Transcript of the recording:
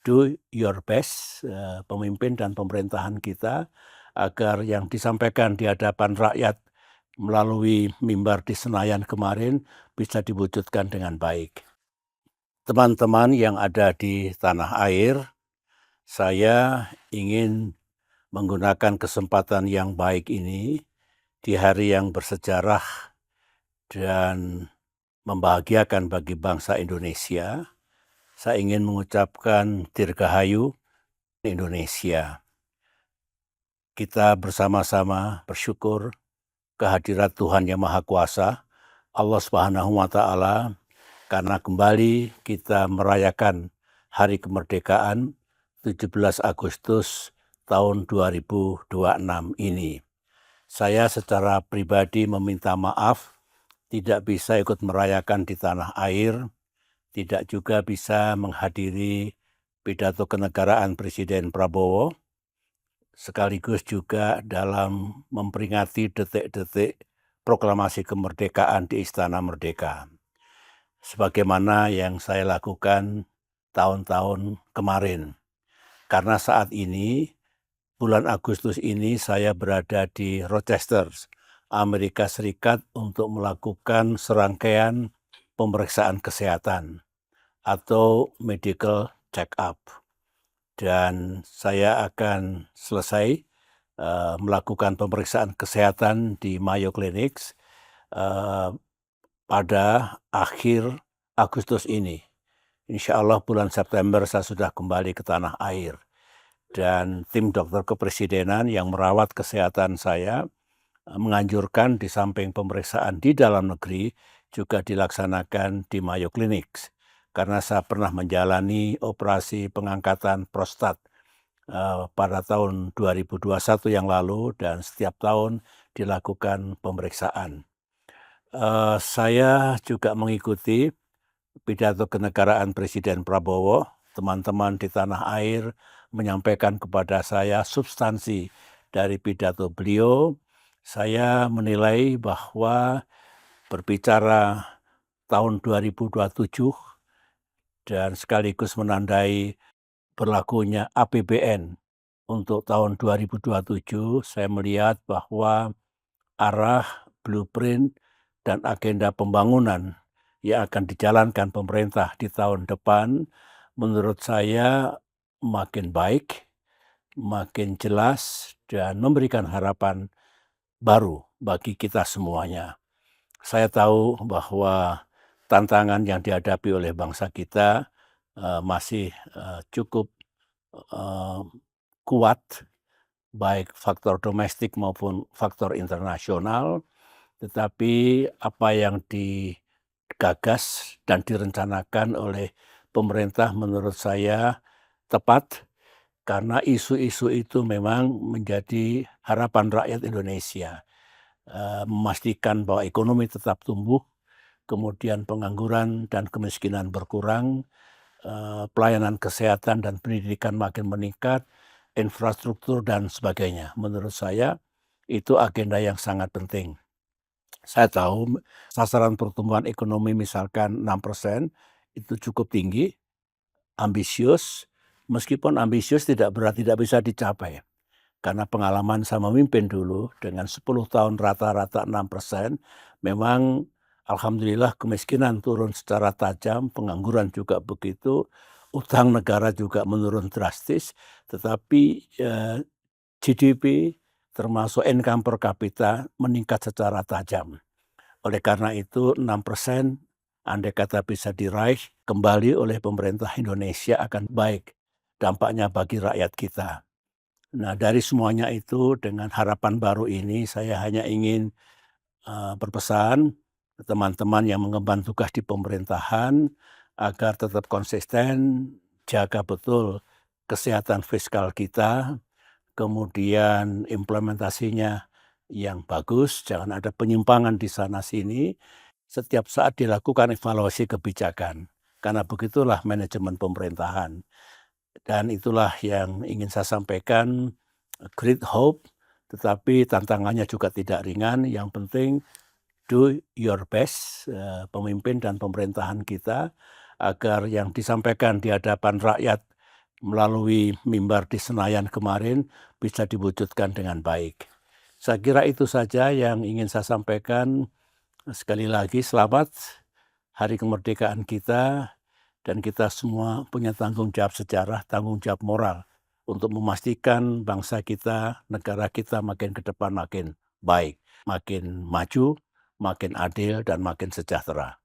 do your best, pemimpin dan pemerintahan kita, agar yang disampaikan di hadapan rakyat melalui mimbar di Senayan kemarin bisa diwujudkan dengan baik. Teman-teman yang ada di tanah air, saya ingin menggunakan kesempatan yang baik ini di hari yang bersejarah dan membahagiakan bagi bangsa Indonesia. Saya ingin mengucapkan Dirgahayu Indonesia. Kita bersama-sama bersyukur kehadirat Tuhan Yang Maha Kuasa, Allah Subhanahu wa Ta'ala, karena kembali kita merayakan Hari Kemerdekaan 17 Agustus tahun 2026 ini. Saya secara pribadi meminta maaf tidak bisa ikut merayakan di tanah air, tidak juga bisa menghadiri pidato kenegaraan Presiden Prabowo, sekaligus juga dalam memperingati detik-detik proklamasi kemerdekaan di Istana Merdeka. Sebagaimana yang saya lakukan tahun-tahun kemarin. Karena saat ini, bulan Agustus ini saya berada di Rochester, Amerika Serikat untuk melakukan serangkaian pemeriksaan kesehatan atau medical check-up. Dan saya akan selesai melakukan pemeriksaan kesehatan di Mayo Clinics pada akhir Agustus ini. Insya Allah bulan September saya sudah kembali ke tanah air. Dan tim dokter kepresidenan yang merawat kesehatan saya menganjurkan di samping pemeriksaan di dalam negeri juga dilaksanakan di Mayo Clinics. Karena saya pernah menjalani operasi pengangkatan prostat pada tahun 2021 yang lalu dan setiap tahun dilakukan pemeriksaan. Saya juga mengikuti pidato kenegaraan Presiden Prabowo. Teman-teman di tanah air menyampaikan kepada saya substansi dari pidato beliau. Saya menilai bahwa berbicara tahun 2027 dan sekaligus menandai berlakunya APBN untuk tahun 2027, saya melihat bahwa arah, blueprint, dan agenda pembangunan yang akan dijalankan pemerintah di tahun depan, menurut saya makin baik, makin jelas, dan memberikan harapan baru bagi kita semuanya. Saya tahu bahwa tantangan yang dihadapi oleh bangsa kita masih cukup kuat, baik faktor domestik maupun faktor internasional, tetapi apa yang digagas dan direncanakan oleh pemerintah menurut saya tepat, karena isu-isu itu memang menjadi harapan rakyat Indonesia. Memastikan bahwa ekonomi tetap tumbuh, kemudian pengangguran dan kemiskinan berkurang, pelayanan kesehatan dan pendidikan makin meningkat, infrastruktur dan sebagainya. Menurut saya itu agenda yang sangat penting. Saya tahu sasaran pertumbuhan ekonomi misalkan 6% itu cukup tinggi, ambisius, meskipun ambisius tidak berarti tidak bisa dicapai. Karena pengalaman saya memimpin dulu dengan 10 tahun rata-rata 6%, memang alhamdulillah kemiskinan turun secara tajam, pengangguran juga begitu, utang negara juga menurun drastis, tetapi GDP termasuk income per kapita meningkat secara tajam. Oleh karena itu 6% andai kata bisa diraih kembali oleh pemerintah Indonesia akan baik dampaknya bagi rakyat kita. Nah, dari semuanya itu dengan harapan baru ini saya hanya ingin berpesan ke teman-teman yang mengemban tugas di pemerintahan agar tetap konsisten, jaga betul kesehatan fiskal kita, kemudian implementasinya yang bagus, jangan ada penyimpangan di sana-sini, setiap saat dilakukan evaluasi kebijakan. Karena begitulah manajemen pemerintahan. Dan itulah yang ingin saya sampaikan, great hope, tetapi tantangannya juga tidak ringan. Yang penting do your best, pemimpin dan pemerintahan kita, agar yang disampaikan di hadapan rakyat melalui mimbar di Senayan kemarin bisa diwujudkan dengan baik. Saya kira itu saja yang ingin saya sampaikan. Sekali lagi selamat Hari Kemerdekaan kita, dan kita semua punya tanggung jawab sejarah, tanggung jawab moral untuk memastikan bangsa kita, negara kita makin ke depan makin baik, makin maju, makin adil, dan makin sejahtera.